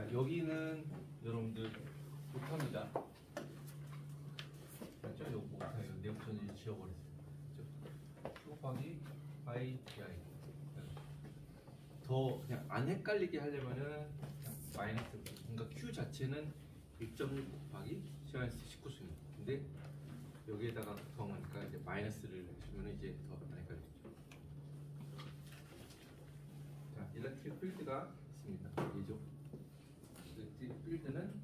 자, 여기는 여러분들 못합니다. 맞죠? 이거 못해요. 내부천지 지워버렸어요. Q 곱하기 I DI. 더 그냥 안 헷갈리게 하려면은 그냥 마이너스. 그러니까 Q 자체는 1.6 곱하기 10⁻19승입니다. 근데 여기에다가 더하니까 이제 마이너스를 주면 이제 더 안 헷갈리죠. 자, 일렉트릭 필드가 있습니다. 얘죠. 일렉트릭 필드는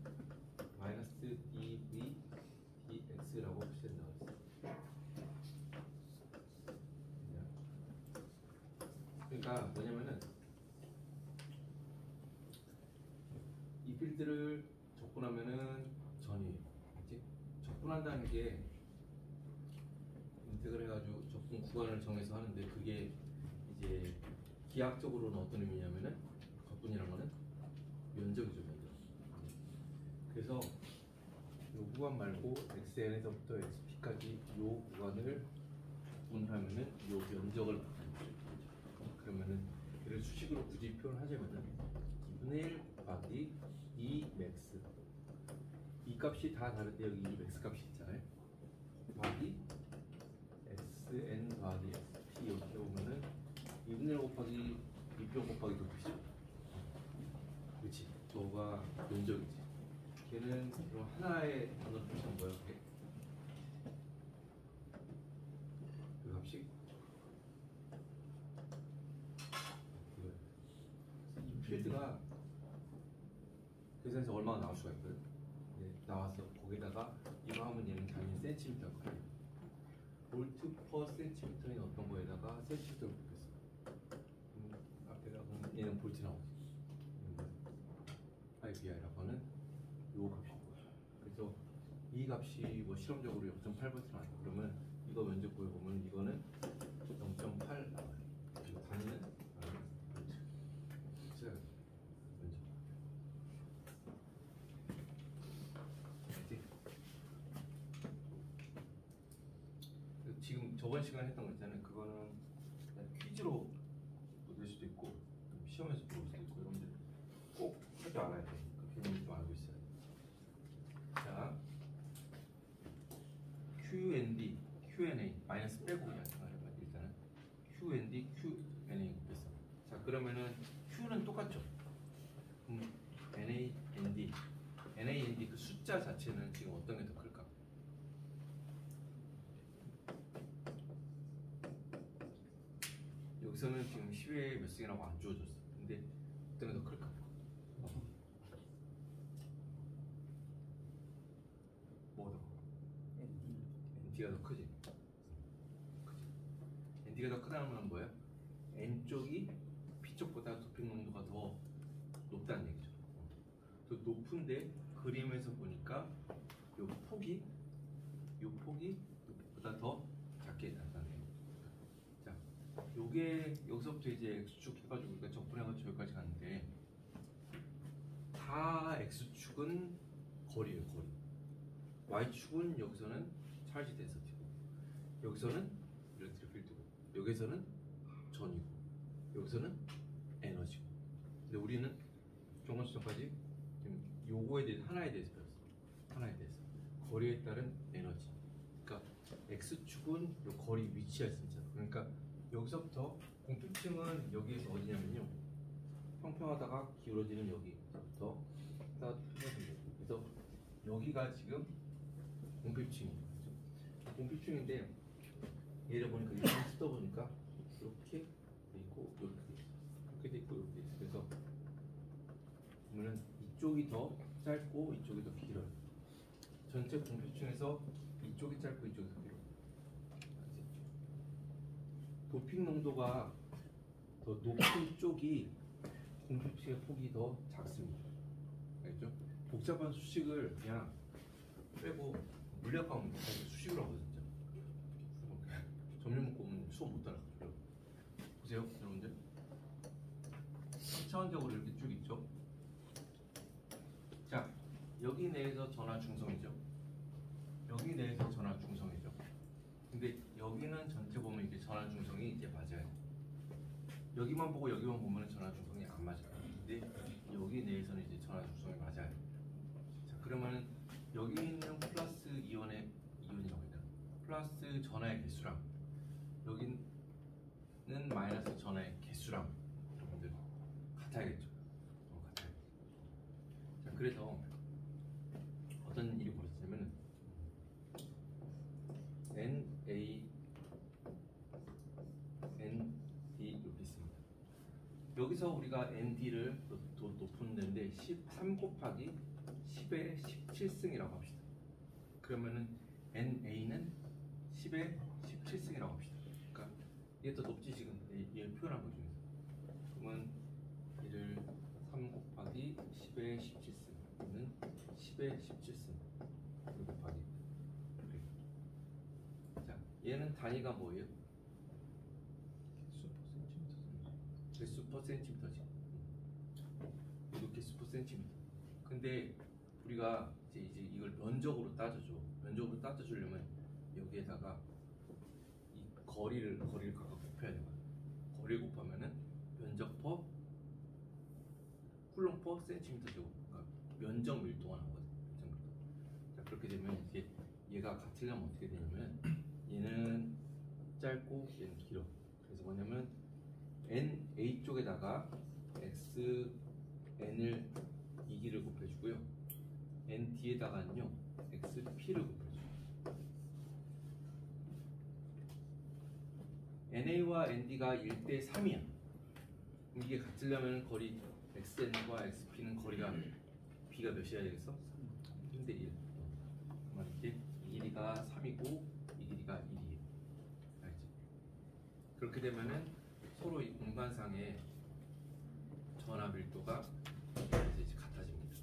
마이너스 dV dx라고 표시된다고 했어요. 그러니까 뭐냐면은 이 필드를 접근하면은 전이에요. 그치? 접근한다는 게 인테그럴 해가지고 접근 구간을 정해서 하는데 그게 이제 기하학적으로는 어떤 의미냐면은 접근이란 거는 면적이죠, 면적. 그래서 이 구간 말고 xn에서부터 xp까지 이 구간을 접근하면은 이 면적을 그러면은 이를 수식으로 굳이 표현하자면은 2분의 1 곱하기 2 맥스 이 값이 다 다른데 여기 2 맥스 값이 있잖아요. 곱하기 xn 더하기 xp 이렇게 보면은 2분의 1 곱하기 2평 곱하기 높이죠. 그렇지. 저가 면적이지. 걔는 그럼 하나의 단어로 표시한 거예요. 이렇게. 그 값이 이 필드가 계산해서 얼마나 나올 수가 있거든. 네, 나와서 거기다가 이거 하면 얘는 당연히 센티미터일 거예요. 볼트 퍼 센티미터인 어떤 거에다가 센티미터를 곱했어. 앞에가 보면 얘는 볼트 나오지. IBI라고 하는 요 값인 거야. 그래서 이 값이 뭐 실험적으로 0.8V 나와요. 그러면 이거 면적 보면 이거는 0.8 나와요. 그리고 단위는 볼트. 그래서 면적. 지금 저번 시간에 했던 거 있잖아요. 그거는 퀴즈로 낼 수도 있고 시험에서 볼 수도 있고 여러분들 꼭 하지 않아야 돼. 그 개념 좀 알고 있어야 돼. 자, QND, QNA 마이너스 빼고 그냥 생각해봐. 일단은 QND, QNA 뺐어. 자, 그러면은 Q는 똑같죠. NA, ND, NA, ND 그 숫자 자체는 지금 어떤 게 더 클까? 여기서는 지금 10회 몇 승이라고 안 주어졌어. 근데 어떤 게 더 클까? 뭐 더? ND가 더 크지? ND가 더 크다는 건 뭐예요? N쪽이 P쪽보다 도핑 농도가 더 높다는 얘기죠. 더 높은데 그림에서 보니까 요 폭이 보다 더 작게 나타나는 얘기죠. 자, 요게 여기서부터 이제 X축 해가지고 우리가 접근해가지고 여기까지 갔는데 다 X축은 거리예요, 거리. Y축은 여기서는 찰지 덴서티고 여기서는 일렉트릭 필드고 여기서는 전이고 여기서는 에너지고. 근데 우리는 정원 수정까지 지금 요거에 대해서 하나에 대해서 배웠어. 하나에 대해서 거리에 따른 에너지. 그러니까 X축은 요 거리 위치가 있습니다. 그러니까 여기서부터 공통층은 여기에서 어디냐면요, 평평하다가 기울어지는 여기부터 그래서 여기가 지금 공필층이에요. 공필층인데 얘를 보니까 이렇게 쓰다 보니까 이렇게 돼 있고 이렇게 돼 있어. 이렇게 돼 있고 이렇게 돼 있어. 그래서 보면은 이쪽이 더 짧고 이쪽이 더 길어요. 전체 공필층에서 이쪽이 짧고 이쪽이 더 길어요. 도핑 농도가 더 높은 쪽이 공필층의 폭이 더 작습니다. 알겠죠? 복잡한 수식을 그냥 빼고 물리학 가면 수식을 하고 진짜 점심 먹고 오면 수업 못 따라가요. 보세요, 여러분들. 3차원적으로 이렇게 쭉 있죠. 자, 여기 내에서 전화 중성이죠. 여기 내에서 전화 중성이죠. 근데 여기는 전체 보면 이게 전화 중성이 이제 맞아요. 여기만 보고 여기만 보면 전화 중성이 안 맞아요. 근데 여기 내에서는 이제 전화 중성이 맞아야 돼. 자, 그러면은 여기 있는 플러스 이온이라고 해야 되나? 플러스 전하의 개수랑 여기는 마이너스 전하의 개수랑 여러분들 같아야겠죠. 같아요. 자, 그래서 어떤 일이 벌어지냐면은 NA, ND 이렇게 있습니다. 여기서 우리가 ND를 높은 데인데 3 곱하기 10의 17승이라고 합시다. 그러면은 NA는 10의 17승이라고 합시다. 그러니까 이게 더 높지 지금 얘 표현한 것 중에서. 그러면 얘를 3 곱하기 10의 17승은 10의 17승 곱하기. 자, 얘는 단위가 뭐예요? 개수 퍼 센티미터지. 이거 개수 퍼 센티미터. 근데 우리가 이제 이걸 면적으로 따져줘. 면적으로 따져주려면 여기에다가 이 거리를 각각 곱해야 돼. 거리 곱하면은 면적 퍼 쿨롱 퍼 센티미터 제곱. 그러니까 면적 밀도가 나오거든. 면적 밀도. 자, 그렇게 되면 이게 얘가 같으려면 어떻게 되냐면 얘는 짧고 얘는 길어. 그래서 뭐냐면 NA 쪽에다가 XN을 이 길을 곱해주고요. ND에다가는요 XP를 곱해줘요. NA와 ND가 1대 3이야. 이게 같으려면 거리 XN과 XP는 거리가 B가 몇이어야 되겠어? 3대 1. 그러면 이렇게 이 길이가 3이고 이 길이가 1이에요. 알지? 그렇게 되면은 서로 이 공간상의 전압 밀도가 이제 같아집니다.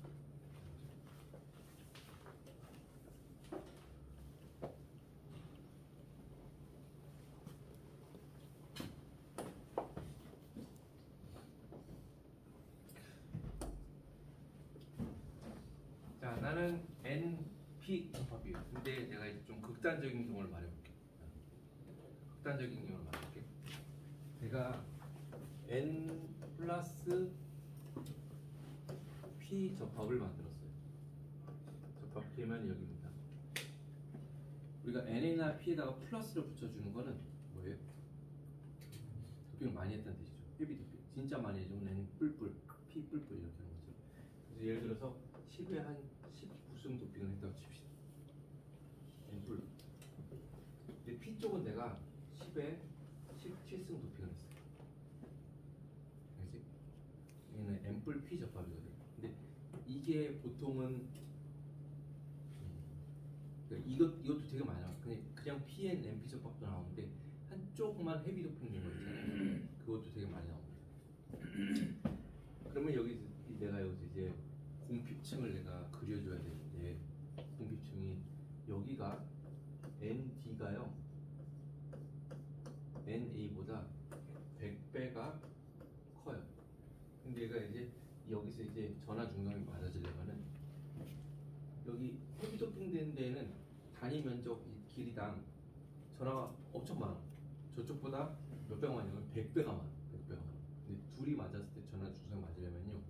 자, 나는 NP 접합이에요. 근데 내가 이제 좀 극단적인 경우를 말해볼게. 극단적인 경우를 말해볼게. 내가 N 플러스 P 접합을 만들었어요. 접합 계면이 여기입니다. 우리가 N이나 P에다가 플러스를 붙여주는 거는 뭐예요? 도핑을 많이 했다는 뜻이죠. 헤비 도핑. 진짜 많이 해주면 N 뿔뿔, P 뿔뿔 이렇게 하는 거죠. 그래서 예를 들어서 10에 한 19승 도핑을 했다고 칩시다. N 뿔. 근데 P 쪽은 내가 10에 17승 도핑을 했어요. 알지? 얘는 N뿔 P 접합이거든. 근데 이게 보통은 이것도 되게 많이 나와. 그냥 PN NP 접합도 나오는데 한쪽만 헤비 도핑 된 거 있잖아요. 그것도 되게 많이 나옵니다. 그러면 여기 내가 여기서 이제 공핍층을 내가 그려줘야 되는데 공핍층이 여기가 ND가요 NA보다 100배가 커요. 근데 얘가 이제 여기서 이제 전하 중량이 맞아지려면은 여기 헤비 도핑 된 데에는 단위 면적 길이당 전하가 엄청 많아. 저쪽보다 몇 배가 많냐면 100배가 많아. 100배가 많아. 근데 둘이 맞았을 때 전하 중량 맞으려면요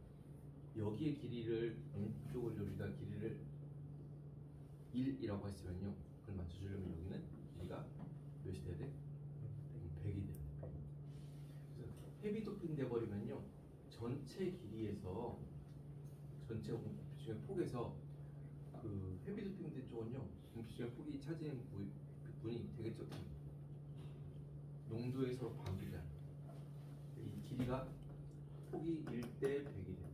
여기의 길이를 N쪽을 우리가 길이를 1이라고 했으면요 그걸 맞춰주려면 여기는 길이가 몇이 돼야 돼? 100이 돼야 돼. 그래서 헤비 도핑 돼버리면요 전체 길이에서 전체 공피층의 폭에서 그 헤비 도핑 된 쪽은요 공피층의 폭이 차지하는 부분이 되게 적다. 농도에 서로 반비례. 이 길이가 폭이 1대 100이 돼요.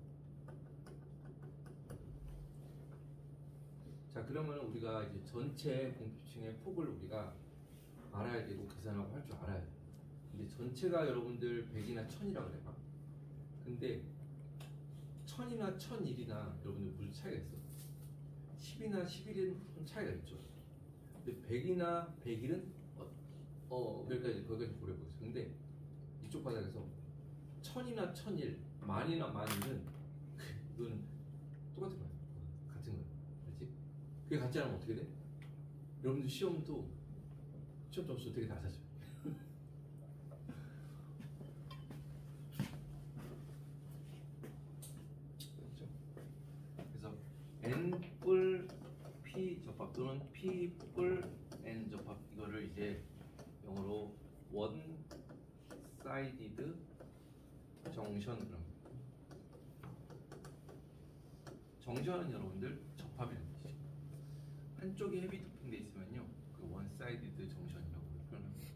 자, 그러면 우리가 이제 전체 공피층의 폭을 우리가 알아야 되고 계산하고 할 줄 알아야 돼요. 근데 전체가 여러분들 100이나 1000이라고 그래봐. 근데 1000이나 1001이나 여러분들 무슨 차이가 있어? 10이나 11은 좀 차이가 있죠. 근데 100이나 101은 거기까지 고려해보겠습니다. 근데 이쪽 바닥에서 1000이나 1001, 만이나 만1은 이건 똑같은 거야. 같은 거야. 그렇지? 그게 같지 않으면 어떻게 돼? 여러분들 시험도 시험 점수 되게 낮아져요. people and 접합 이거를 이제 영어로 one sided 정션으로 합니다. 정션은 여러분들 접합이라는 뜻이죠. 한쪽이 헤비 도핑돼 있으면요, 그 one sided 정션이라고 표현합니다.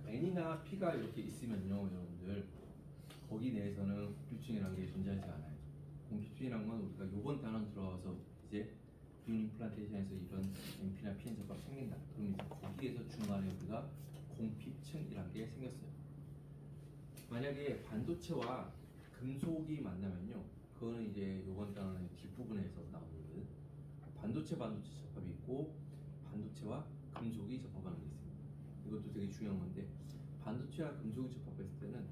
N이나 P가 이렇게 있으면요, 여러분들 거기 내에서는 공핍층이라는 게 존재하지 않아요. 공핍층이란 건 우리가 요번 단원 들어와서 이제 균 임플란테이션에서 이런 NP나 PN 접합 생긴다. 그럼 이제 거기에서 중간에 우리가 공핍층이라는 게 생겼어요. 만약에 반도체와 금속이 만나면요, 그거는 이제 요번 단원의 뒷부분에서 나오는 반도체 접합이 있고 반도체와 금속이 접합하는 게 있습니다. 이것도 되게 중요한 건데, 반도체와 금속이 접합했을 때는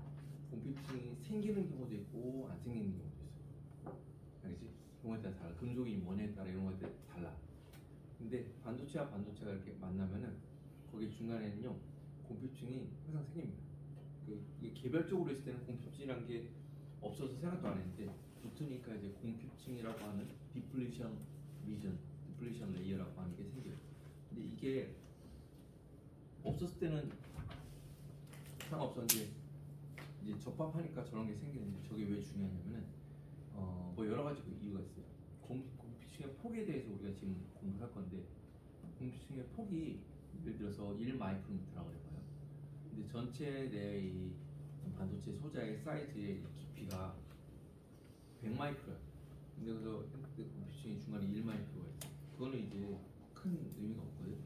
공핍층이 생기는 경우도 있고 안 생기는 경우도 있어요. 알겠지? 경우에 따라 달라. 금속이 뭐냐에 따라 이런 것에 따라 달라. 근데 반도체와 반도체가 이렇게 만나면은 거기 중간에는요, 공핍층이 항상 생깁니다. 이게 개별적으로 있을 때는 공핍층이란 게 없어서 생각도 안 했는데, 붙으니까 이제 공핍층이라고 하는 디플리션 리전, 디플리션 레이어라고 하는 게 생겨요. 근데 이게 없었을 때는 상관없었는데 이제 접합하니까 저런 게 생기는데, 저게 왜 중요하냐면은 뭐 여러 가지 이유가 있어요. 공핍층의 폭에 대해서 우리가 지금 공부할 건데, 공핍층의 폭이 예를 들어서 1마이크로미터라고 해봐요. 근데 전체 내 이 반도체 소자의 사이즈의 깊이가 100마이크로야. 근데 그래서 공핍층이 중간에 1마이크로가 있어. 그거는 이제 큰 의미가 없거든.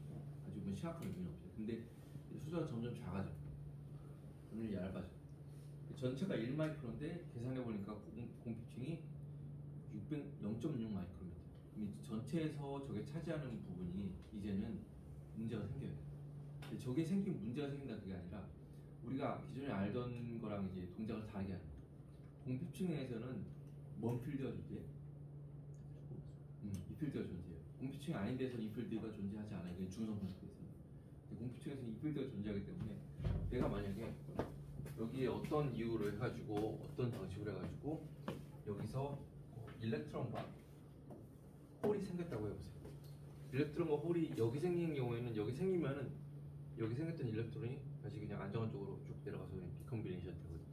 아주 뭐 심각한 의미는 없죠. 근데 수자가 점점 작아져. 점점 얇아져. 전체가 1마이크로인데 계산해 보니까 공핍층이 0.6 마이크로미터. 그럼 전체에서 저게 차지하는 부분이 이제는 문제가 생겨요. 근데 저게 문제가 생긴다 그게 아니라, 우리가 기존에 알던 거랑 이제 동작을 다르게 하는 거예요. 공핍층에서는 먼 필드가 존재해. 이 필드가 존재해요. 공핍층이 아닌 데서는 이 필드가 존재하지 않아요. 그게 중성 상태에서는. 공핍층에서는 이 필드가 존재하기 때문에, 내가 만약에 여기에 어떤 이유로 해가지고 어떤 방식으로 해가지고 여기서 일렉트론과 홀이 생겼다고 해보세요. 일렉트론과 홀이 여기 생긴 경우에는, 여기 생기면은 여기 생겼던 일렉트론이 다시 그냥 안정한 쪽으로 쭉 내려가서 그냥 디컴비네이션 되거든요.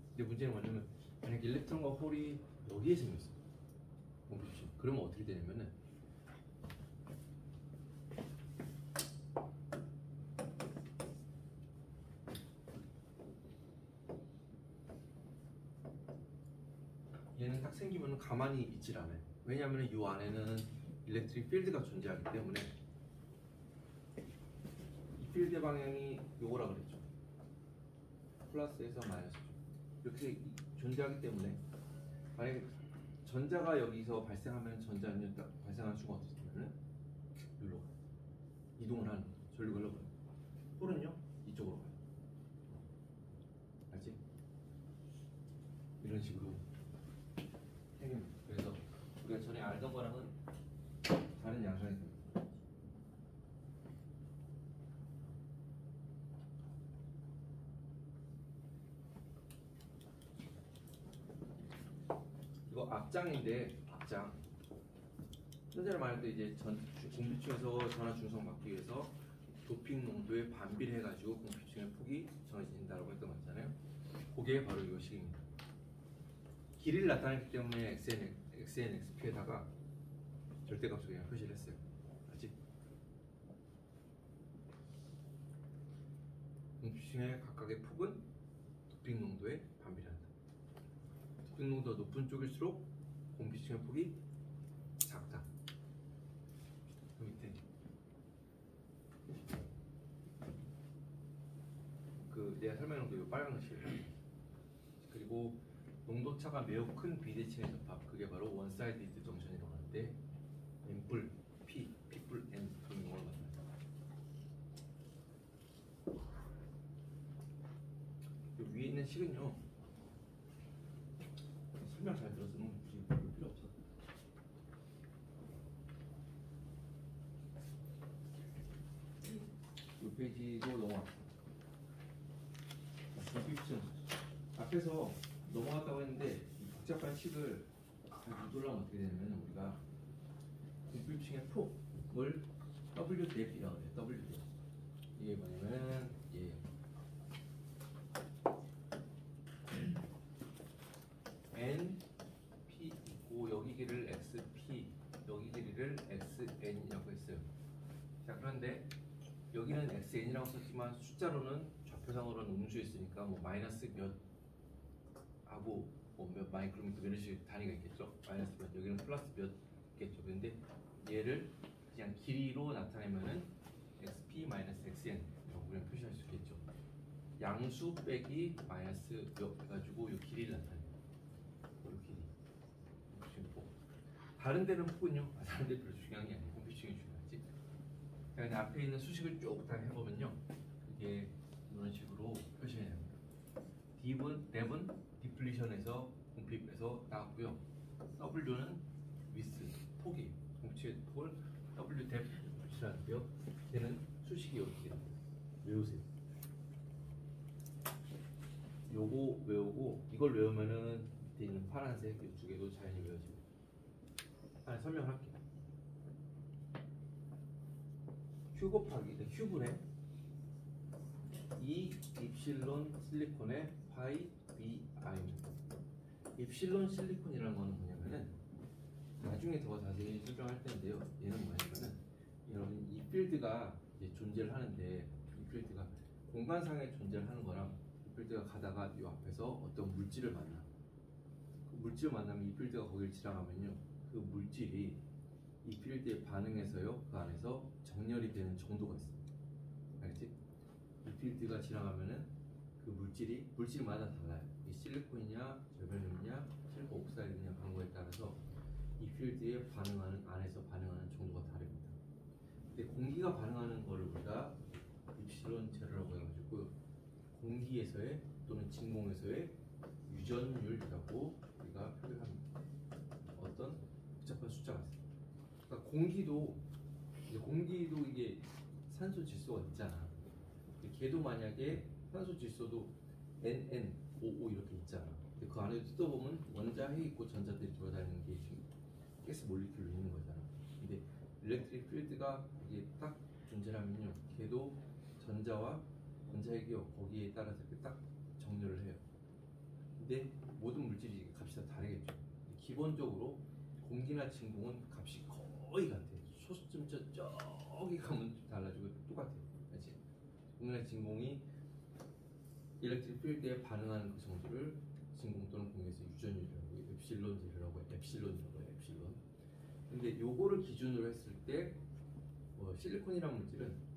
근데 문제는 뭐냐면, 만약 일렉트론과 홀이 여기에 생겼어, 공핍층. 그러면 어떻게 되냐면은, 얘는 딱 생기면 가만히 있질 않아요. 왜냐하면 이 안에는 일렉트릭 필드가 존재하기 때문에. 이 필드 방향이 요거라 그랬죠. 플러스에서 마이너스죠. 이렇게 존재하기 때문에, 만약에 전자가 여기서 발생하면 전자는 발생하는 순간 어떻게 되냐면 여기로 가요. 이동을 하는 거죠. 저리로 흘러가요. 홀은요, 이쪽으로 가요. 알지? 이런 식으로 생깁니다. 그래서 우리가 전에 알던 거랑은 다른 양상이 됩니다. 이거 앞장인데, 앞장. 현재를 말할 때 이제 공핍층에서 전하 중성 받기 위해서 도핑 농도에 반비례해가지고 공핍층의 폭이 정해진다고 했던 거 있잖아요. 그게 바로 이것입니다. 길이를 나타내기 때문에 XNXP에다가 절대값을 그냥 표시를 했어요. 알지? 공핍층의 각각의 폭은 도핑 농도에 반비례한다. 도핑 농도가 높은 쪽일수록 공핍층의 폭이 작다. 그 밑에 내가 설명한 거 빨간 것이에요. 그리고 농도차가 매우 큰 비대칭의 접합, 그게 바로 원사이디드 정션이라고 하는데, N뿔 P, P뿔 N 그런 용어를 만납니다. 위에 있는 식은요, 설명 잘 들었으면 굳이 볼 필요 없어. 이 페이지도 넘어왔어. 입증. 앞에서 넘어갔다고 했는데 이 복잡한 식을 못 올라가면 어떻게 되냐면 우리가 입증의 폭을 W 뎁이라고 해요. W 뎁. 이게 뭐냐면 N P 있고 여기 길이를 X P 여기 길이를 X N이라고 했어요. 자 그런데 여기는 X N이라고 썼지만 숫자로는 좌표상으로는 음수에 있으니까 뭐 마이너스 몇 하고 뭐 몇 마이크로미터 이런 식의 단위가 있겠죠. 마이너스 몇 여기는 플러스 몇 있겠죠. 그런데 얘를 그냥 길이로 나타내면은 XP 마이너스 XN 이라고 그냥 표시할 수 있겠죠. 양수 빼기 마이너스 몇 해가지고 이 길이를 나타내요. 이 길이. 다른 데는 폭은요. 다른 데 별로 중요한 게 아니고 컴퓨팅이 중요하지. 그냥 앞에 있는 수식을 쭉 다 해보면요. 이게 이런 식으로 표시해야 합니다. 뎁은 디플리션에서 공핍에서 나왔고요. W는 위스 폭이 공치의 폭을 W 뎁 표시하는데요. 얘는 수식이 이렇게 외우세요. 요거 외우고 이걸 외우면은 밑에 있는 파란색 이 두 개도 자연히 외워지고. 설명할게요. 휴 곱하기 휴분의 2 입실론 실리콘의 파이 BI입니다. 입실론 실리콘이라는 거는 뭐냐면은 나중에 더 자세히 설명할 텐데요. 얘는 뭐냐면은 이런 이 필드가 이제 존재를 하는데 이 필드가 공간상에 존재를 하는 거랑 이 필드가 가다가 이 앞에서 어떤 물질을 만나. 그 물질을 만나면 이 필드가 거기를 지나가면요. 그 물질이 이 필드에 반응해서요. 그 안에서 정렬이 되는 정도가 있어요. 알겠지? 이 필드가 지나가면은 그 물질마다 달라요. 이 실리콘이냐, 절벽이냐, 실리콘 옥사이드냐 그런 거에 따라서 이 필드에 반응하는 안에서 반응하는 정도가 다릅니다. 근데 공기가 반응하는 거를 우리가 입실론 제로라고 해가지고 공기에서의 또는 진공에서의 유전율이라고 우리가 표현합니다. 어떤 복잡한 숫자가 있어요. 그러니까 공기도 이게 산소 질소가 있잖아. 걔도 만약에 산소 질소도 NN55 이렇게 있잖아. 근데 그 안에 뜯어보면 원자핵 있고 전자들이 돌아다니는 게 지금 가스 몰리큘로 있는 거잖아. 근데 일렉트릭 필드가 이게 딱 존재하면요, 걔도 전자와 원자핵이요 거기에 따라서 이렇게 딱 정렬을 해요. 근데 모든 물질이 값이 다 다르겠죠. 기본적으로 공기나 진공은 값이 거의 같아요. 소수점자 저기 가면 달라지고 똑같아요. 그렇지? 공기나 진공이 일렉트릭 필드에 반응하는 그 정도를 진공 또는 공기에서 유전율이라고 해요. 엡실론이라고 해요. 엡실론. 근데 요거를 기준으로 했을 때 실리콘이라는 물질은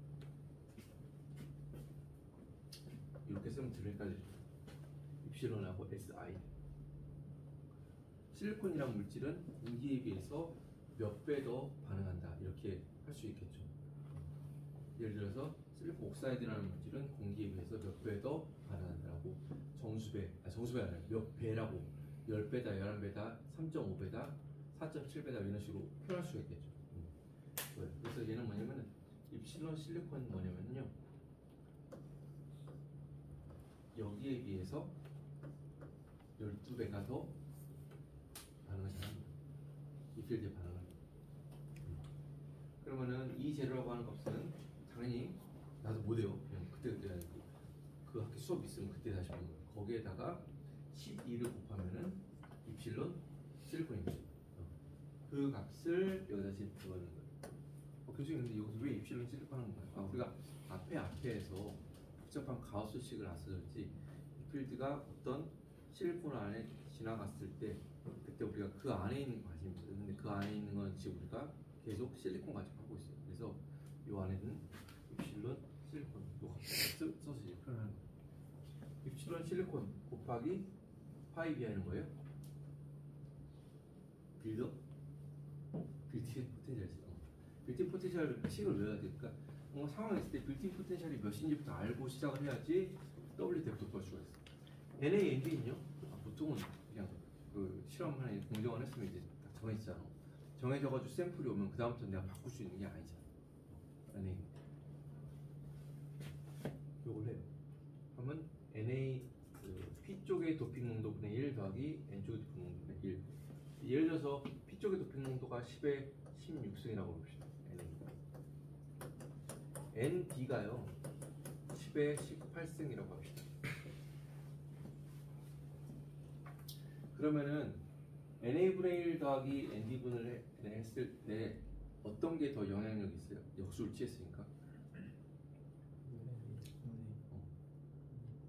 이렇게 쓰면 들을까요? 입실론하고 SI. 실리콘이라는 물질은 공기에 비해서 몇 배 더 반응한다 이렇게 할 수 있겠죠. 예를 들어서 실리콘 옥사이드라는 물질은 공기에 비해서 몇 배 더 반응한다라고 정수배 아니라 몇 배라고 10배다, 11배다, 3.5배다, 4.7배다 이런 식으로 표현할 수가 있겠죠. 그래서 얘는 뭐냐면은 입실론 실리콘은 뭐냐면요, 여기에 비해서 12배가 더 반응을 잘합니다. 이 필드에 반응을. 그러면은 이 재료라고 하는 값은 당연히 나도 못해요. 그냥 그때 아니고 그 학기 수업 있으면 그때 다시 보는 거예요. 거기에다가 12를 곱하면은 입실론 실리콘입니다. 그 값을 여기다 집어넣는 거예요. 교수님 근데 여기서 왜 입실론 실리콘 하는 거예요? 우리가 앞에서 복잡한 가우스식을 안 써졌지, 이 필드가 어떤 실리콘 안에 지나갔을 때 그때 우리가 그 안에 있는 관심입니다. 근데 그 안에 있는 건 지금 우리가 계속 실리콘 가지고 하고 있어요. 그래서 이 안에는 입실론 실리콘 요 값을 써서 이제 표현하는 거예요. 입실론 실리콘 곱하기 파이 비하는 거예요. 빌트인 포텐셜. 빌트인 포텐셜 식을 외워야 되니까 뭔가 상황이 있을 때 빌트인 포텐셜이 몇인지부터 알고 시작을 해야지 W 뎁도 볼 수가 있어. NA, NB는요? 보통은 그냥 그 실험하는 공정을 했으면 이제 다 정해지잖아. 정해져가지고 샘플이 오면 그 다음부터 내가 바꿀 수 있는 게 아니잖아. NA 요걸 해요. 그러면 NA P 쪽의 도핑 농도분의 1 더하기 N 쪽의 도핑 농도분의 1. 예를 들어서 P 쪽의 도핑 농도가 10에 16승이라고 봅시다. ND가요 10에 18승이라고 합시다. 그러면은 NA분의 1 더하기 ND분을 했을 때 어떤 게 더 영향력이 있어요? 역수를 취했으니까.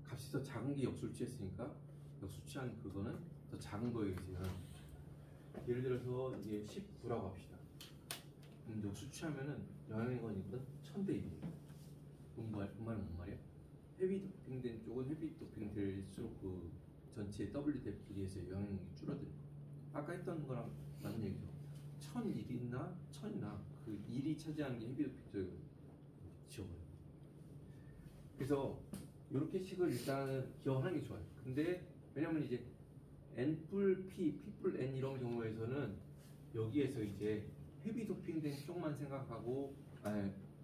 값이 더 작은 게 역수를 취했으니까 역수 취한 그거는 더 작은 거에 의해서 예를 들어서 이게 19라고 합시다. 역수 취하면은 영향력은 1000대 1이에요. 뭔 말이야? 헤비 도핑된 쪽은 헤비 도핑될수록 그 전체 W 대 비례해서 영향력이 줄어들고 아까 했던 거랑 맞는 얘기죠. 1001이나 1000이나 그 1이 차지하는 게 헤비 도핑 쪽이고 지워버려요. 그래서 이렇게 식을 일단은 기억하는 게 좋아요. 근데 왜냐면 이제 N P, P N 이런 경우에서는 여기에서 이제 헤비 도핑된 쪽만 생각하고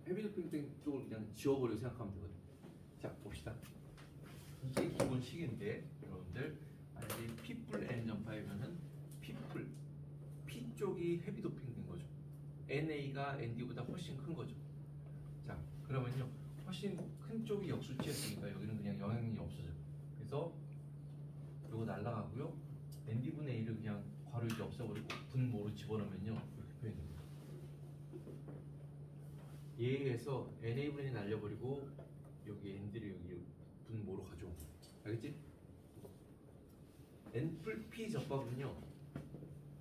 헤비 도핑된 쪽을 그냥 지워버리고 생각하면 되거든요. 자 봅시다. 이게 기본식인데 여러분들 만약에 P N 전파이면은 P 쪽이 헤비 도핑된 거죠. NA가 ND보다 훨씬 큰 거죠. 자 그러면요 훨씬 큰 쪽이 역수 취했으니까 여기는 그냥 영향력이 없어져요. 그래서 이거 날라가고요. ND분의 1을 그냥 괄호 이제 없애버리고 분모로 집어넣으면요 이렇게 표현됩니다. 얘에 의해서 NA분의 1 날려버리고 여기 ND를 여기 분모로 가져온 거예요. 알겠지? N+P 접합은요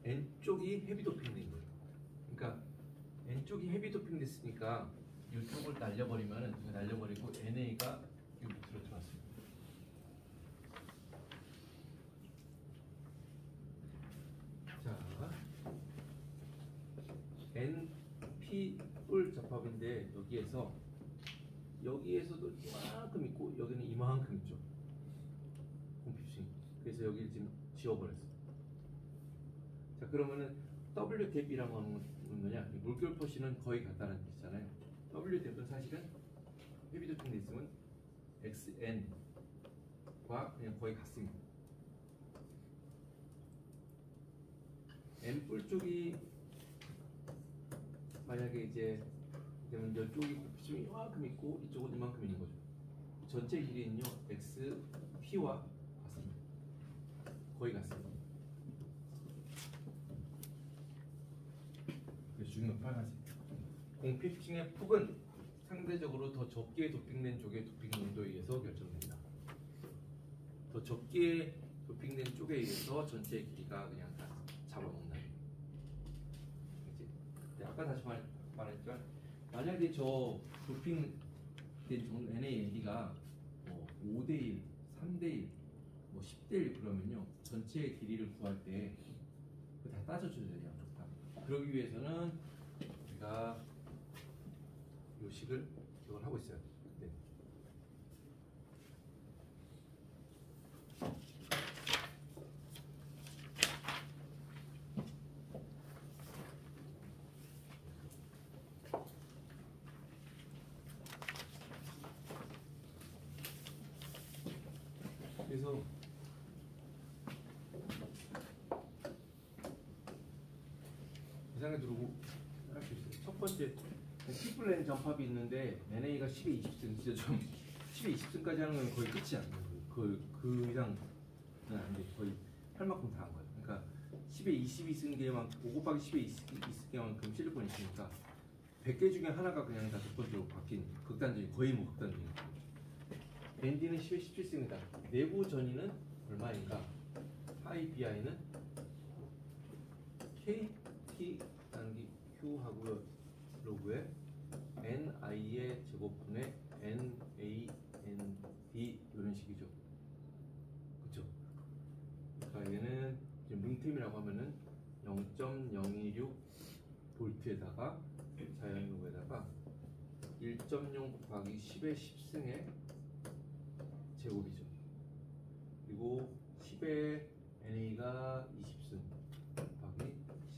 N쪽이 헤비 도핑된 거예요. 그러니까 N쪽이 헤비 도핑 됐으니까 이쪽을 날려버리면은 이거 날려버리고 NA가 이 밑으로 들어왔습니다. 자, NP 뿔 접합인데 여기에서도 이만큼 있고 여기는 이만큼 있죠. 공핍승. 그래서 여기를 지금 지워버렸어요. 자, 그러면은 W 갭이라고 하는 건 뭐냐? 물결 퍼시는 거의 같다는 뜻이잖아요. W 갭은 사실은 헤비 도핑 있으면 XN과 그냥 거의 같습니다. N뿔 쪽이 만약에 이제 그러면 이쪽이 곱셈이 이만큼 있고 이쪽은 이만큼 있는 거죠. 전체 길이는요 XP와 같습니다. 거의 같습니다. 그래서 중요한 빨간색. 공핍층의 폭은 상대적으로 더 적게 도핑된 쪽의 도핑 농도에 의해서 결정됩니다. 더 적게 도핑된 쪽에 의해서 전체 길이가 그냥 다 잡아먹는. 그치? 아까 다시 말했지만 만약에 저 도핑된 쪽 NAND가 5대1, 3대1, 10대1 그러면요 전체 길이를 구할 때 다 따져줘야 돼요. 양쪽 다. 그러기 위해서는 우리가 이 식을 기억을 하고 있어야 돼요. 네. 그래서 이상하게 들어오고 할 수 있어요. 첫 번째 P+N 전팝이 있는데 NA가 10에 20승 진짜 좀 10에 20승까지 하는 건 거의 끝이 안 돼요. 그 이상은 안 돼. 거의 할 만큼 다 한 거예요. 그러니까 10에 22승계만 5 곱하기 10에 20승계만큼 실력권이 있으니까 100개 중에 하나가 그냥 다섯 번째로 바뀐 극단적인 거의 뭐 극단적인 ND는 10에 17승이다. 내부 전위는 얼마인가? 하이 BI는 KT 단기 Q하고요. 로그에 NI의 제곱분의 NAND 이런 식이죠. 그쵸? 그러니까 얘는 지금 뭉템이라고 하면은 0.016 볼트에다가 자연 로그에다가 1.0 곱하기 10의 10승의 제곱이죠. 그리고 10의 NA가 20승 곱하기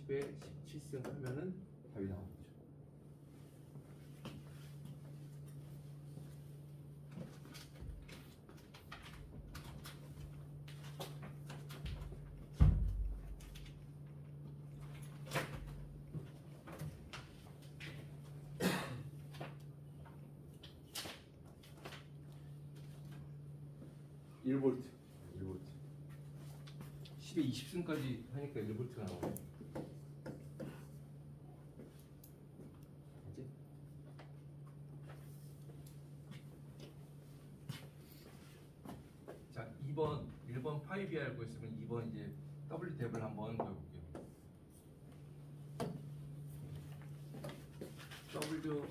10의 17승 하면은 답이 나오는 거죠. 1V 1V 10에 20승까지 하니까 1V가 나오네. 알지? 자 2번 1번 파이비 알고 있으면 2번 이제 W 탭을 한번 배워볼게요. W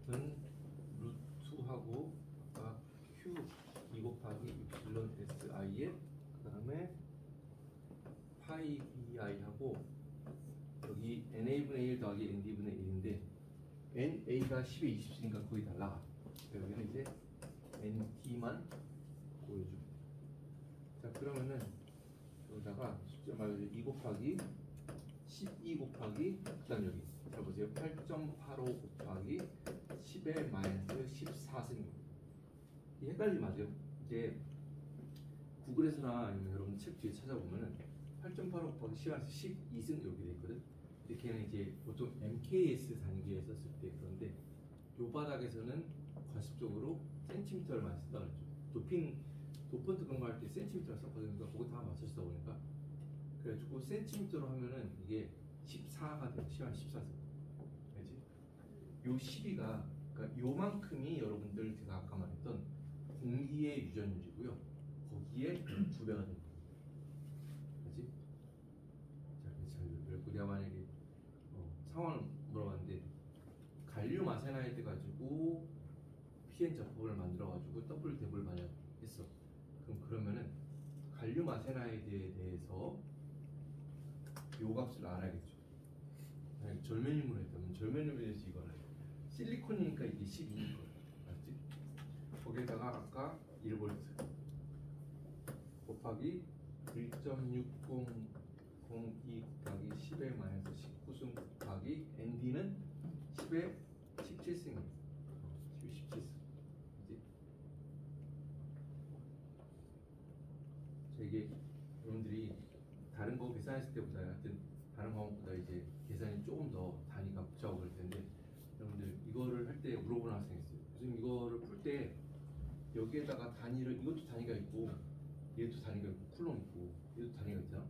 탭은 루트하고 아까 Q 2 곱하기 이플론 SI에 그 다음에 파이 BI하고 여기 NA분의 1 더하기 ND분의 1인데 NA가 10에 20이니까 거의 달라. 여기는 이제 NT만 보여주고. 자 그러면은 여기다가 숫자 말고 2 곱하기 12 곱하기 그 다음 여기 자 보세요. 8.85 곱하기 10의 마이너스 14승. 이 헷갈리지 마세요. 이게 구글에서나 아니면 여러분 책 뒤에 찾아보면은 8.85 곱하기 10에서 12승 이렇게 돼 있거든. 근데 걔는 이제 보통 MKS 단위에 썼을 때 그런데 요 바닥에서는 관습적으로 센티미터를 많이 쓴다 그랬죠. 도폰트 그런 거 할 때 센티미터를 썼거든요. 그러니까 그거 다 맞춰 쓰다 보니까 그래가지고 센티미터로 하면은 이게 14가 돼요. 10한 14승. 알지? 요 12가 그러니까 요만큼이 여러분들 제가 아까 말했던 공기의 유전율이고요. 거기에 2배가 됩니다. 알지? 자, 잘 읽고 내가 만약에 상황을 물어봤는데 갈륨 아세나이드 가지고 PN 자폭을 만들어 가지고 더블 탭을 만약 했어. 그러면은 갈륨 아세나이드에 대해서 요 값을 알아야겠죠. 만약에 절면임으로 했다면 절면임에 대해서 이걸 알아야 돼. 실리콘이니까 이게 12인 거야. 알았지? 거기에다가 아까 1V 곱하기 1.6002 곱하기 10의 마이너스 19승 곱하기 ND는 10의 17승이에요. 10의 17승. 그치? 이게 여러분들이 다른 거 계산했을 때보다 하여튼 다른 과목보다 이제 계산이 조금 더 단위가 복잡하고 그럴 텐데 여러분들 이거를 할 때 물어보는 학생이 있어요. 요즘 이거를 풀 때 여기에다가 단위를 이것도 단위가 있고 얘도 단위가 있고 쿨럼 있고 얘도 단위가 있잖아.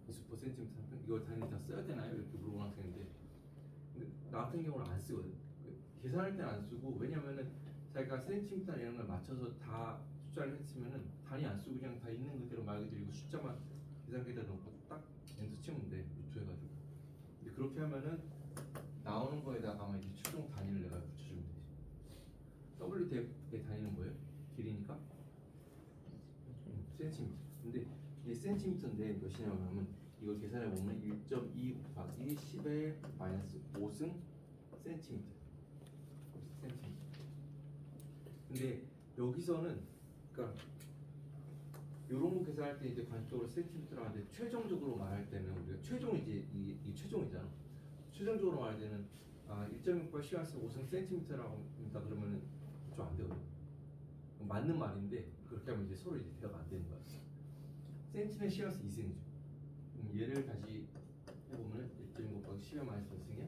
미수 퍼센티미터 이걸 단위 다 써야 되나요? 이렇게 물어보는 학생인데 근데 나 같은 경우는 안 쓰거든. 계산할 때는 안 쓰고 왜냐면은 자기가 센티미터 이런 걸 맞춰서 다 숫자를 했으면은 단위 안 쓰고 그냥 다 있는 그대로 말 그대로 이거 숫자만 계산기에다 넣고 딱 엔터 치면 돼. 루트 해가지고. 근데 그렇게 하면은 나오는 거에다가 이제 최종 단위를 내가 붙여주면 되지. W 탭의 단위는 뭐예요? 길이니까 센티미터. 근데 이게 센티미터인데 몇이냐면 이걸 계산해 보면 1.2 곱하기 10의 마이너스 5승 센티미터. 센티미터. 근데 여기서는 그러니까 이런 거 계산할 때 이제 관습적으로 센티미터로 하는데 최종적으로 말할 때는 우리가 최종이 이제 이 최종이잖아. 최종적으로 말할 때는 1.6 곱하기 10의 5승 센티미터라고 합니다. 그러면은 좀 안 되거든. 맞는 말인데 그렇게 하면 이제 서로 이제 대화가 안 되는 거야. 센티는 10의 2승이죠. 얘를 다시 해보면 1.6 곱하기 10의 마이너스 몇 승이야?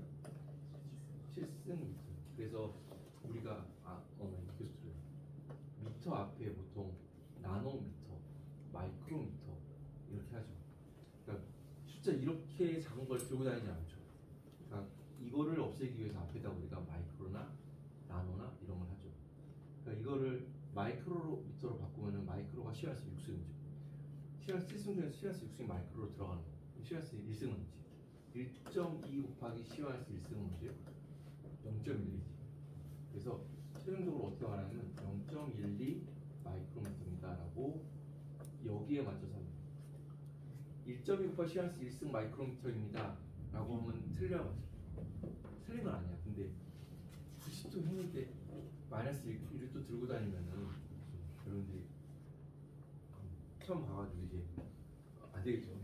7승. 그래서 우리가 계속 들어요. 미터 앞에 보통 나노미터, 마이크로미터 이렇게 하죠. 그러니까 숫자 이렇게 작은 걸 들고 다니지 않죠. 그러니까 이거를 없애기 위해서 앞에다 우리가 마이크로나 나노나 이런 걸 하죠. 그러니까 이거를 마이크로미터로 바꾸면은 마이크로가 시간에서 6승이죠. 시간에서 7승 중에서 시간에서 6승이 마이크로로 들어가는 거. 시간에서 1승은 뭐지? 1.2 곱하기 시간에서 1승은 뭐지? 0.12지. 그래서 최종적으로 어떻게 말하냐면 0.12 마이크로미터입니다라고 여기에 맞춰서 합니다. 1.2 곱하기 시간에서 1승 마이크로미터입니다라고 하면 틀려요. 틀린 건 아니야. 근데 굳이 또 했는데 마이너스 1을 또 들고 다니면은 여러분들이 처음 봐가지고 이제 안 되겠죠.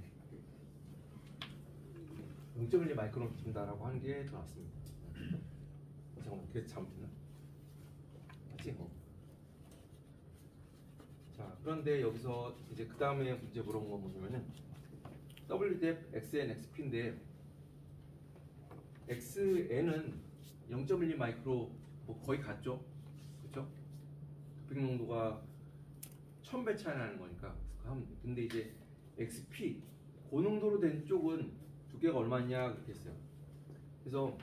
0.12 마이크로미터라고 하는 게 더 낫습니다. 잠깐만, 그게 잘못했나? 맞지? 자, 그런데 여기서 이제 그 다음에 문제 물어본 거 보시면은 WDF XN, XP인데 XN은 0.12 마이크로 뭐 거의 같죠? 그렇죠? 도핑 농도가 1000배 차이 나는 거니까 하면 돼. 근데 이제 XP 고농도로 된 쪽은 두께가 얼마냐 그렇게 했어요. 그래서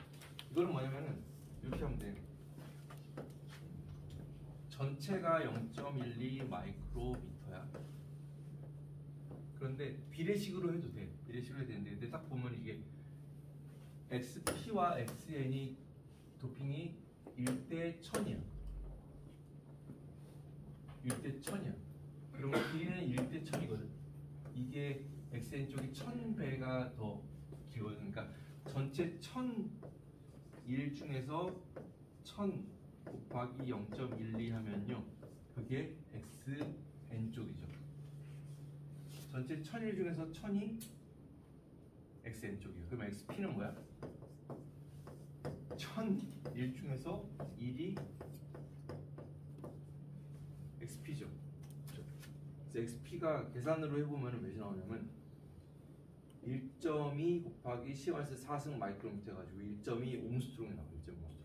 이거는 뭐냐면은 이렇게 하면 돼. 전체가 0.12 마이크로미터야. 그런데 비례식으로 해도 돼. 비례식으로 해도 되는데 근데 딱 보면 이게 XP와 XN이 도핑이 1대 1000이야. 1대 1000이야. 그러면 길이는 1대 1000이거든. 이게 XN 쪽이 1000배가 더 길거든. 그러니까 전체 1001 중에서 1000 곱하기 0.12 하면요. 그게 XN 쪽이죠. 전체 1001 중에서 1000이 XN 쪽이에요. 그러면 XP는 뭐야? 1001 중에서 1이 XP죠. 그래서 XP가 계산으로 해보면 몇이 나오냐면 1.2 곱하기 10^4 4승 마이크로미터 해가지고 1.2 옹스트롱이 나와요. 1.2 옹스트롱.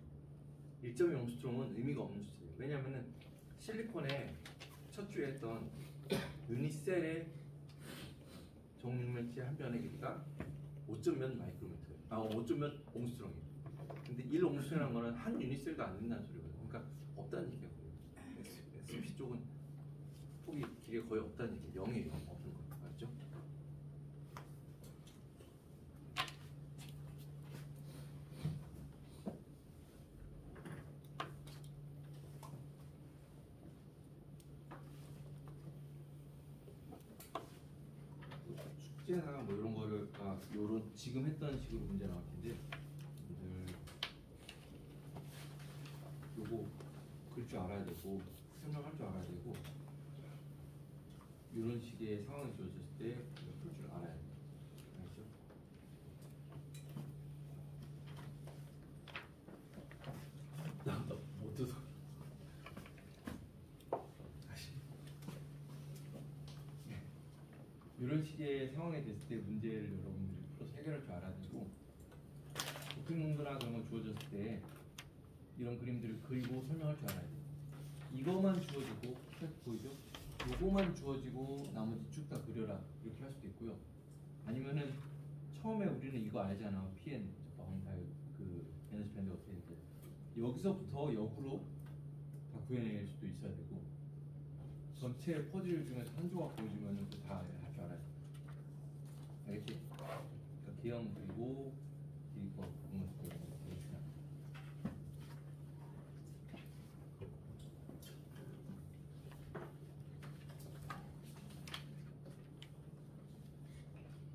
1.2 옹스트롱은 의미가 없는 숫자예요. 왜냐면은 실리콘의 첫 주에 했던 유니셀의 정밀체 한 변의 길이가 5몇 마이크로미터예요. 5몇 옹스트롱이에요. 근데 1 옹스트롱이라는 거는 한 유니셀도 안 된다는 소리거든요. 그러니까 없다는 얘기예요. SP 쪽은 폭이 길이가 거의 없다는 얘기예요. 0이에요. 없는 거. 맞죠? 숙제나 뭐 이런 거를 요런 지금 했던 식으로 문제 나올 텐데 요거 그릴 줄 알아야 되고 설명할 줄 알아야 되고 이런 식의 상황이 주어졌을 때 풀 줄 알아야 돼요. 알죠? 나못 뜯어. 다시. 이런 식의 상황이 됐을 때 문제를 여러분들이 풀어서 해결할 줄 알아야 되고 도핑 농도나 그런 거 주어졌을 때 이런 그림들을 그리고 설명할 줄 알아야 돼요. 이거만 주어지고 보이죠? 요거만 주어지고 나머지 쭉 다 그려라 이렇게 할 수도 있고요. 아니면은 처음에 우리는 이거 알잖아. PN 그 에너지 밴드 어떻게 되는지 여기서부터 역으로 다 구해낼 수도 있어야 되고 전체 퍼즐 중에서 한 조각 보여주면 다 할 줄 알아야 돼. 알겠지? 그러니까 기형 그리고 이거 보면 되게 중요해.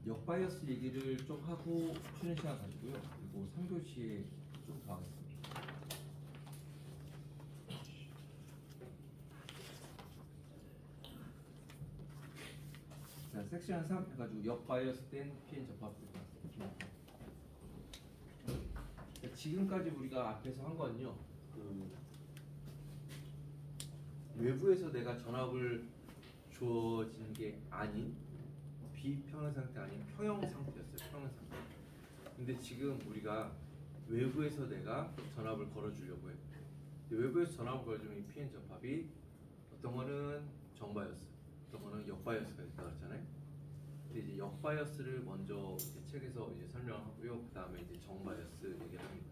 역바이어스 얘기를 좀 하고 쉬는 시간 가지고요. 그리고 3교시에 좀 더 하겠습니다. 자, 섹션 3 해가지고 역바이어스 된 PN 접합들 나왔습니다. 지금까지 우리가 앞에서 한 건요. 외부에서 내가 전압을 주어지는 게 아닌 비평형 상태 아닌 평형 상태였어요. 평형 상태. 근데 지금 우리가 외부에서 내가 전압을 걸어주려고 해요. 외부에서 전압을 걸어주면 이 PN 접합이 어떤 거는 정바이어스, 어떤 거는 역바이어스가 있다고 했잖아요. 근데 이제 역바이어스를 먼저 이제 책에서 이제 설명하고요. 그 다음에 이제 정바이어스 얘기를 합니다.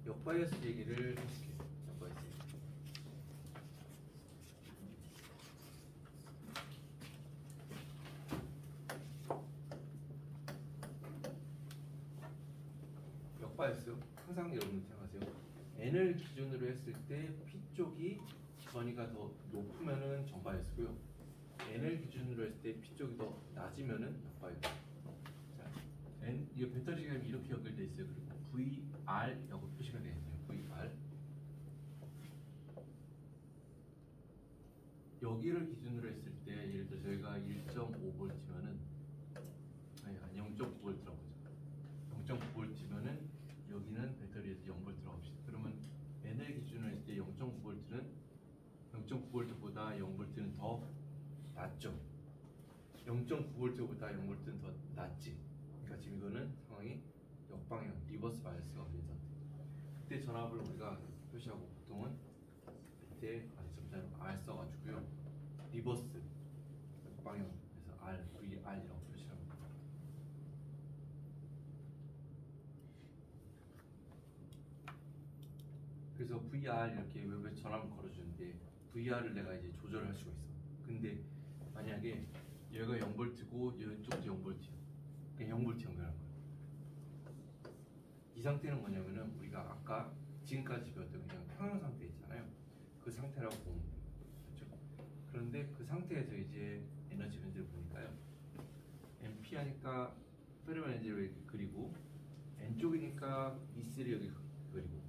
역바이어스 얘기를 해볼게요. 역바이어스. 역바이어스 항상 여러분 생각하세요. N을 기준으로 했을 때 P 쪽이 전위가 더 높으면은 정바이어스고요. N을 기준으로 했을 때 P 쪽이 더 낮으면은 역바이어스. 자, N 이 배터리가 이렇게 연결돼 있어요. 그리고 VR라고 표시가 되어 있네요. VR. 여기를 기준으로 했을 때 예를 들어 저희가 1.5V면은 아니 0.9V라고 하죠. 0.9V면은 여기는 배터리에서 0V라고 합시다. 그러면 N을 기준으로 했을 때 0.9V는 0.9V보다 0V는 더 낮죠. 0.9V보다 0V는 더 낮지. 그러니까 지금 이거는 상황이 역방향, 리버스 바이어스가 걸린 상태. 그때 전압을 우리가 표시하고 보통은 밑에 점자로 R 써가지고요. 리버스 방향, 그래서 R, VR이라고 표시합니다. 그래서 VR 이렇게 웹에 전압을 걸어주는데 VR을 내가 이제 조절할 수가 있어. 근데 만약에 얘가 0V고 이쪽도 0V야. 그냥 0V 연결한 거야. 이 상태는 뭐냐면은 우리가 아까 지금까지 배웠던 그냥 평형 상태 있잖아요. 그 상태라고 보면 돼요. 그렇죠? 그런데 그 상태에서 이제 에너지 밴드를 보니까요. MP 하니까 페르미 에너지를 이렇게 그리고 N 쪽이니까 E3를 여기 그리고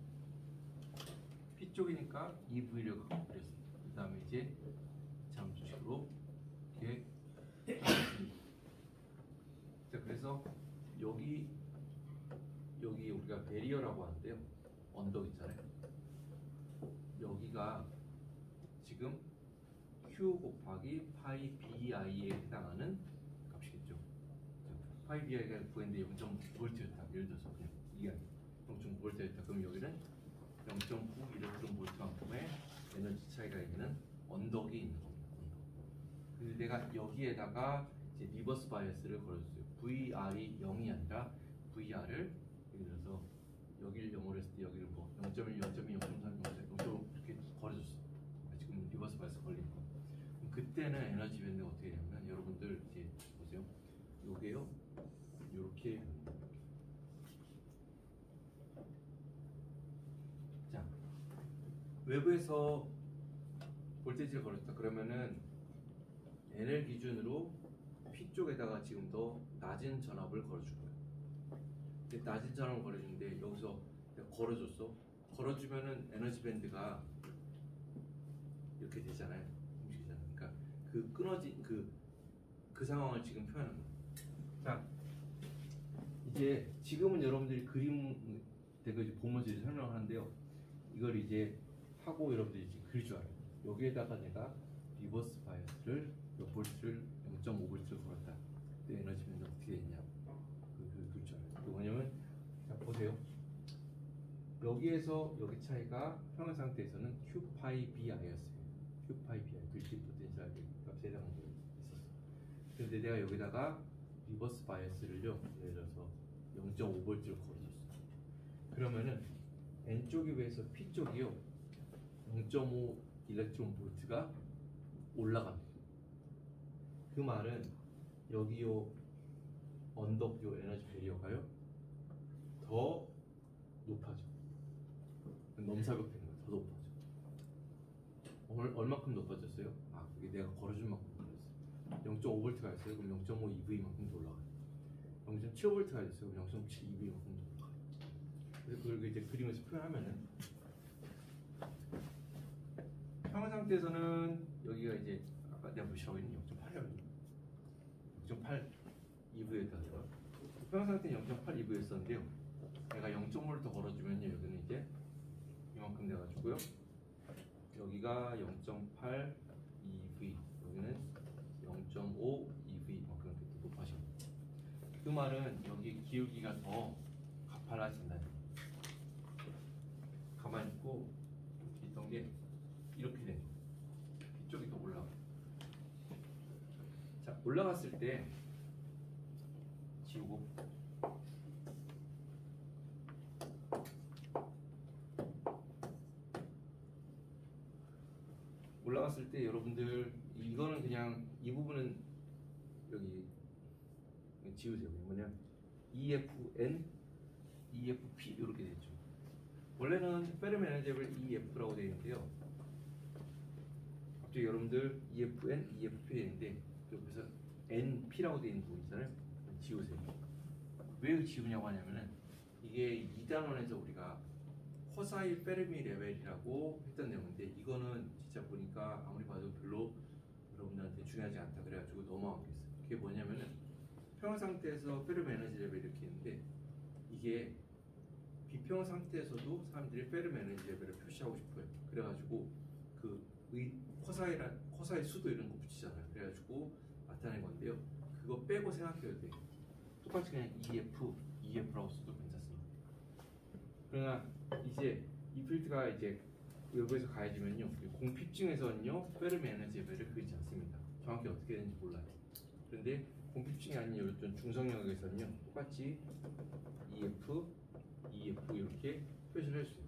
P 쪽이니까 EV를 갖고 그렸어요. 그 다음에 이제 잠수식으로 이렇게 자, 그래서 여기 우리가 베리어라고 하는데요. 언덕 있잖아요. 여기가 지금 Q 곱하기 파이 BI에 해당하는 값이겠죠. 파이 BI가 구했는데 0.5V였다. 예를 들어서 그냥 이게 0.5V였다. 그럼 여기는 0.9 일렉트론 볼트만큼의 에너지 차이가 있는 언덕이 있는 겁니다. 언덕. 근데 내가 여기에다가 이제 리버스 바이어스를 걸어줬어요. VR이 0이 아니라 VR을 예를 들어서 여기를 0으로 했을 때 여기를 뭐 0.1, 0.2, 0.3, 0.5 이렇게 걸어줬어. 지금 리버스 바이어스 걸린 거. 그때는 에너지 밴드가 어떻게 되냐면 여러분들 이제 보세요. 요게요. 요렇게 자, 외부에서 볼테이지를 걸었다 그러면은 N을 기준으로 P 쪽에다가 지금 더 낮은 전압을 걸어줄 거예요. 낮은 전압을 걸어주는데 여기서 내가 걸어줬어. 걸어주면은 에너지 밴드가 이렇게 되잖아요. 움직이잖아요. 그러니까 그 끊어진 그 상황을 지금 표현한 거예요. 자, 이제 지금은 여러분들이 그림 대거 보면서 이제 설명을 하는데요. 이걸 이제 하고 여러분들이 이제 그릴 줄 알아요. 여기에다가 내가 리버스 바이어스를 몇 볼트를 0.5V를 걸었다. 그때 에너지 밴드 어떻게 되냐? 그릴 줄 알아요. 뭐냐면 자 보세요. 여기에서 여기 차이가 평형 상태에서는 Q 파이 BI였어요. Q 파이 BI 불빛 포텐셜 값에 해당하는 게 있었어. 그런데 내가 여기다가 리버스 바이어스를요, 예를 들어서 0.5V를 걸어줬어. 그러면은 N 쪽에 비해서 P 쪽이요 0.5 일렉트론 볼트가 올라갑니다. 그 말은 여기요 언덕요 에너지 베리어가요 더 높아져. 넘사벽 되는 거야. 더 높아져. 얼마큼 높아졌어요? 아, 그게 내가 걸어준 만큼 올랐어. 0.5V가 있어요. 그럼 0.5 EV만큼 더 올라가요. 0.75V가 있어요. 그럼 0.7 EV만큼 더 올라가요. 그래서 그걸 이제 그림에서 표현하면은 평형 상태에서는 여기가 이제 아까 내가 무시하고 있는 0.8이라고 0.8 EV였다고요. 평형 상태는 0.8 EV였었는데요. 내가 0.5를 더 걸어주면요, 여기는 이제 이만큼 돼가지고요. 여기가 0.8 EV, 여기는 0.5 EV 이만큼 이렇게 높아져. 그 말은 여기 기울기가 더 가팔라진다는 거예요. 가만히 있고 이렇게 있던 게 이렇게 돼. 이쪽이 더 올라가. 자, 올라갔을 때 지우고 올라갔을 때 여러분들 이거는 그냥 이 부분은 여기 지우세요. 뭐냐 EFN, EFP 이렇게 되죠. 원래는 페르미 에너지를 EF라고 되어 있는데요. 갑자기 여러분들 EFN, EFP인데 여기서 NP라고 되어 있는 부분 있잖아요. 지우세요. 왜 지우냐고 하냐면은 이게 2단원에서 우리가 허사이 페르미 레벨이라고 했던 내용인데 이거는 진짜 보니까 아무리 봐도 별로 여러분들한테 중요하지 않다 그래가지고 넘어가겠어요. 그게 뭐냐면은 평형 상태에서 페르미 에너지 레벨 이렇게 있는데 이게 비평형 상태에서도 사람들이 페르미 에너지 레벨을 표시하고 싶어요. 그래가지고 그 허사의 수도 이런 거 붙이잖아요. 그래가지고 나타낸 건데요. 그거 빼고 생각해도 돼요. 똑같이 그냥 EF라고 써도 괜찮습니다. 그러나 이제 이 필드가 이제 여기서 가해지면요 공핍증에서는요 페르미 에너지 레벨을 그리지 않습니다. 정확히 어떻게 되는지 몰라요. 그런데 공핍증이 아닌 어떤 중성역에서는요 똑같이 EF, EF 이렇게 표시를 할 수 있어요.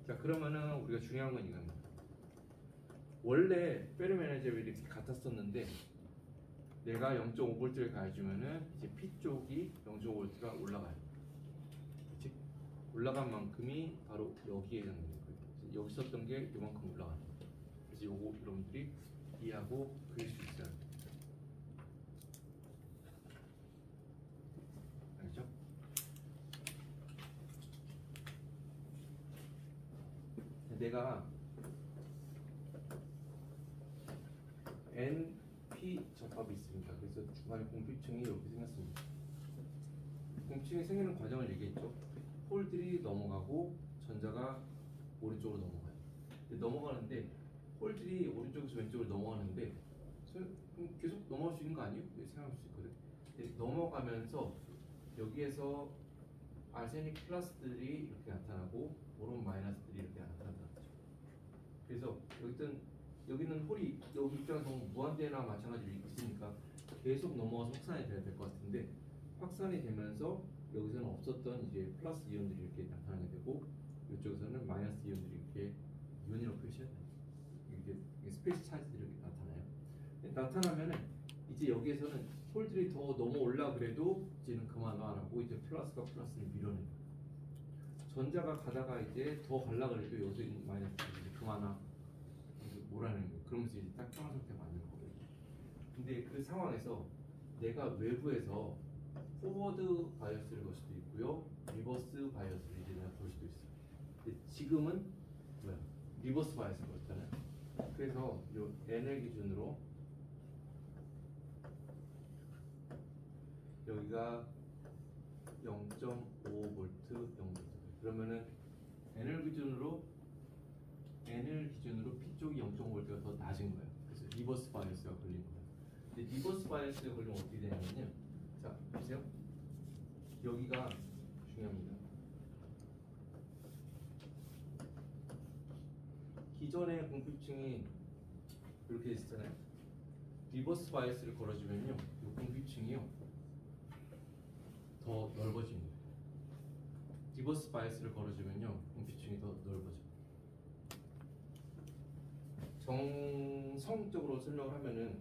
자 그러면은 우리가 중요한 건 이겁니다. 원래 페르미 에너지 레벨이 이렇게 같았었는데 내가 0.5V를 가해주면은 이제 P 쪽이 0.5V가 올라가요. 그치? 올라간 만큼이 바로 여기에 해당되는 거예요. 여기 썼던 게 이만큼 올라가는 거예요. 그래서 요거 여러분들이 이해하고 그릴 수 있어요. 알죠? 내가 NP 접합이 있습니다. 그래서 중간에 공핍층이 이렇게 생겼습니다. 공핍층이 생기는 과정을 얘기했죠. 홀들이 넘어가고 전자가 오른쪽으로 넘어가요. 넘어가는데 홀들이 오른쪽에서 왼쪽으로 넘어가는데 계속 넘어갈 수 있는 거 아니에요? 생각할 수 있거든. 넘어가면서 여기에서 아르세닉 플러스들이 이렇게 나타나고 보론 마이너스들이 이렇게 나타난다. 그래서 여기는 홀이 여기 입장에서 무한대나 마찬가지로 있으니까 계속 넘어가서 확산이 돼야 될 것 같은데 확산이 되면서 여기서는 없었던 이제 플러스 이온들이 이렇게 나타나게 되고 이쪽에서는 마이너스 이온들이 이렇게 이온이라고 표시해야 돼요. 이게 스페이스 차지들이 이렇게 나타나요. 나타나면은 이제 여기에서는 홀들이 더 넘어 올라 그래도 이제는 그만 안 하고 이제 플러스가 플러스를 밀어내요. 전자가 가다가 이제 더 갈라 그래도 여기서 있는 마이너스가 이제 그만 와 몰아내는 거예요. 그러면서 이제 딱 평화 상태가 맞는 거거든요. 근데 그 상황에서 내가 외부에서 포워드 바이어스를 걸 수도 있고요, 리버스 바이어스를 이제 내가 걸 수도 있어요. 근데 지금은 뭐야? 리버스 바이어스를 걸었잖아요. 그래서 요 N을 기준으로 여기가 0.5V, 0V. 그러면은 N을 기준으로 P 쪽이 0.5V가 더 낮은 거예요. 그래서 리버스 바이어스가 걸린 거예요. 근데 리버스 바이어스가 걸리면 어떻게 되냐면요. 자, 보세요. 여기가 중요합니다. 기존의 공핍층이 이렇게 있었잖아요. 리버스 바이어스를 걸어주면요, 이 공핍층이요 더 넓어지는 거예요. 리버스 바이어스를 걸어주면요, 공핍층이 더 넓어져요. 정성적으로 설명을 하면은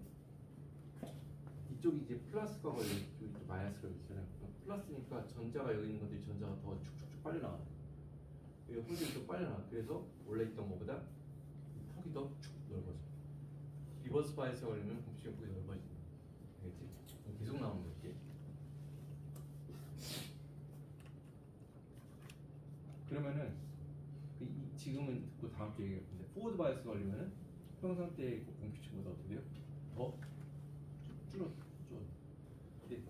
이쪽이 이제 플러스가 걸려 있고 이쪽 마이너스가 있잖아요. 플러스니까 전자가 여기 있는 것들이 전자가 더 축축축 빨리 나가요. 여기 홀들이 더 빨리 나가. 그래서 원래 있던 것보다 폭이 더 축 넓어져. 리버스 바이어스 걸리면 공핍층 폭이 넓어진다. 알겠지? 계속 나오는 거지. 그러면은 지금은 듣고 다음 주에 얘기했는데 포워드 바이어스 걸리면은 평상 때의 공핍층보다 어떻게 돼요? 더 줄어요. 근데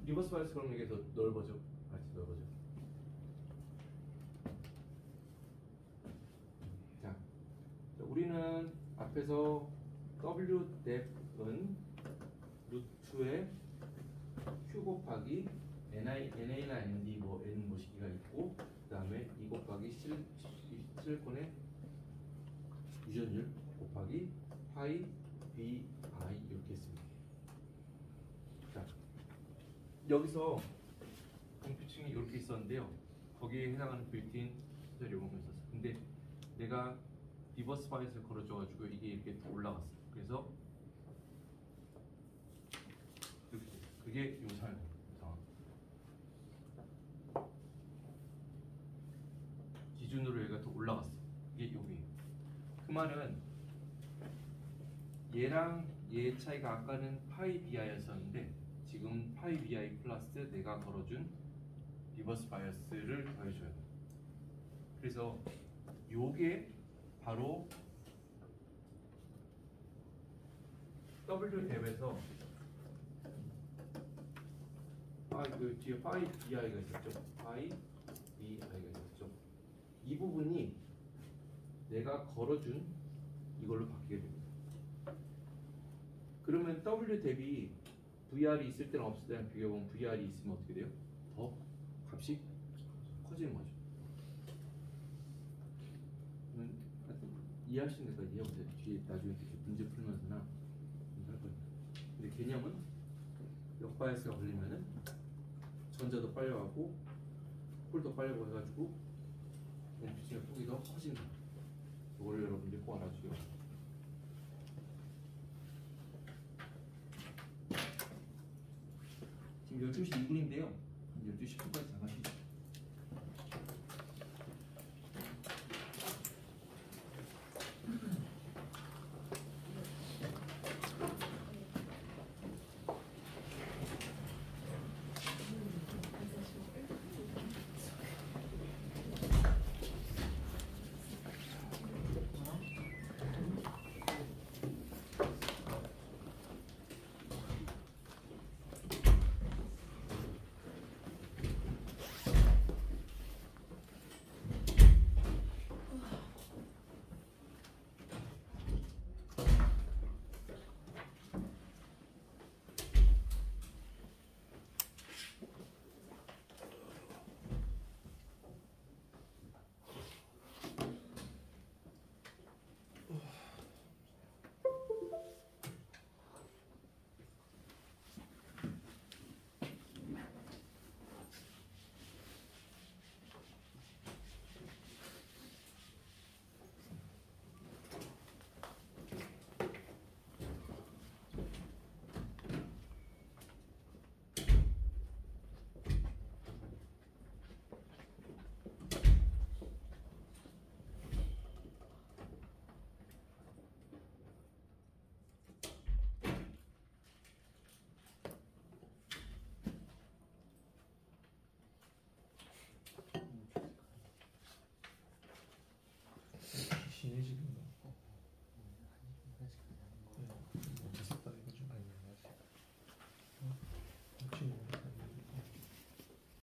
리버스 바이어스 걸리면 이게 더 넓어져. 같이 넓어져. 자, 우리는 앞에서 W 뎁은 루트에 Q 곱하기 NA나 ND 뭐 N 모시기가 있고 그 다음에 2 곱하기 실리콘의 유전율 곱하기 파이 BI 이렇게 했습니다. 자, 여기서 공핍층이 이렇게 있었는데요. 거기에 해당하는 빌트인 소리 요금을 썼어요. 근데 내가 리버스 바이어스를 걸어줘가지고 이게 이렇게 더 올라갔어. 그래서 이렇게 그게 요 상황. 기준으로 얘가 더 올라갔어. 이게 여기. 그 말은 얘랑 얘의 차이가 아까는 파이 BI였었는데 지금 파이 BI 플러스 내가 걸어준 리버스 바이어스를 더해줘야 돼. 그래서 요게 바로 W 뎁에서 그 뒤에 파이 BI가 있었죠. 파이 BI가 있었죠. 이 부분이 내가 걸어준 이걸로 바뀌게 됩니다. 그러면 W 대비 VR이 있을 때랑 없을 때랑 비교해보면 VR이 있으면 어떻게 돼요? 더 값이 커지는 거죠. 이해할 수 있는 데까지 이해해보세요. 뒤에 나중에 이렇게 문제 풀면서나 할 거예요. 근데 개념은 역바이어스가 걸리면은 전자도 빨려가고 홀도 빨려가고 해가지고 원피스의 폭이 더 커진다. 이걸 여러분들이 꼭 알아주세요. 지금 12시 2분인데요. 한 12시 10분까지 나가시죠.